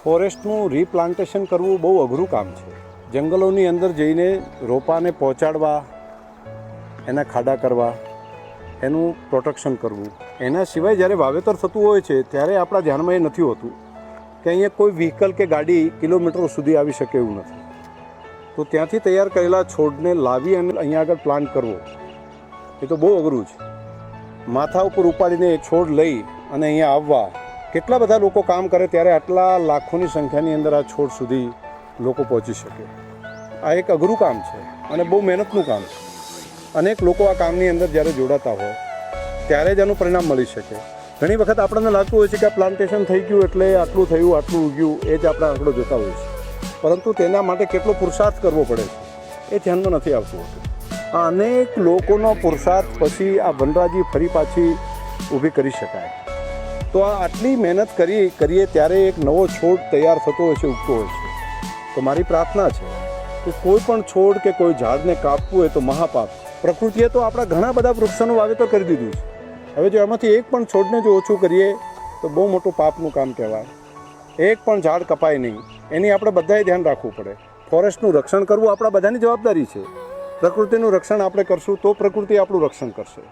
ફોરેસ્ટનું રીપ્લાન્ટેશન કરવું બહુ અઘરું કામ છે. જંગલોની અંદર જઈને રોપાને પહોંચાડવા, એના ખાડા કરવા, એનું પ્રોટેક્શન કરવું. એના સિવાય જ્યારે વાવેતર થતું હોય છે ત્યારે આપણા ધ્યાનમાં એ નથી હોતું કે અહીંયા કોઈ વ્હીકલ કે ગાડી કિલોમીટરો સુધી આવી શકે એવું નથી. તો ત્યાંથી તૈયાર કરેલા છોડને લાવી અને અહીંયા આગળ પ્લાન્ટ કરવો એ તો બહુ અઘરું છે. માથા ઉપર ઉપાડીને એક છોડ લઈ અને અહીંયા આવવા કેટલા બધા લોકો કામ કરે ત્યારે આટલા લાખોની સંખ્યાની અંદર આ છોડ સુધી લોકો પહોંચી શકે. આ એક અઘરું કામ છે અને બહુ મહેનતનું કામ છે. અનેક લોકો આ કામની અંદર જ્યારે જોડાતા હોય ત્યારે જ એનું પરિણામ મળી શકે. ઘણી વખત આપણને લાગતું હોય છે કે આ પ્લાન્ટેશન થઈ ગયું એટલે આટલું થયું, આટલું ઉગ્યું, એ જ આપણે આંકડો જોતા હોઈએ છીએ. પરંતુ તેના માટે કેટલો પુરુષાર્થ કરવો પડે છે એ ધ્યાનમાં નથી આવતું હોતું. આ અનેક લોકોનો પુરુષાર્થ પછી આ વનરાજી ફરી પાછી ઊભી કરી શકાય. તો આ આટલી મહેનત કરીએ ત્યારે એક નવો છોડ તૈયાર થતો હોય છે, ઉગતો હોય છે. તો મારી પ્રાર્થના છે કે કોઈ પણ છોડ કે કોઈ ઝાડને કાપવું હોય તો મહાપાપ. પ્રકૃતિએ તો આપણા ઘણા બધા વૃક્ષોનું વાવેતર કરી દીધું છે. હવે જો એમાંથી એક પણ છોડને જો ઓછું કરીએ તો બહુ મોટું પાપનું કામ કહેવાય. એક પણ ઝાડ કપાય નહીં, એની આપણે બધાએ ધ્યાન રાખવું પડે. ફોરેસ્ટનું રક્ષણ કરવું આપણા બધાની જવાબદારી છે. પ્રકૃતિનું રક્ષણ આપણે કરશું તો પ્રકૃતિ આપણું રક્ષણ કરશે.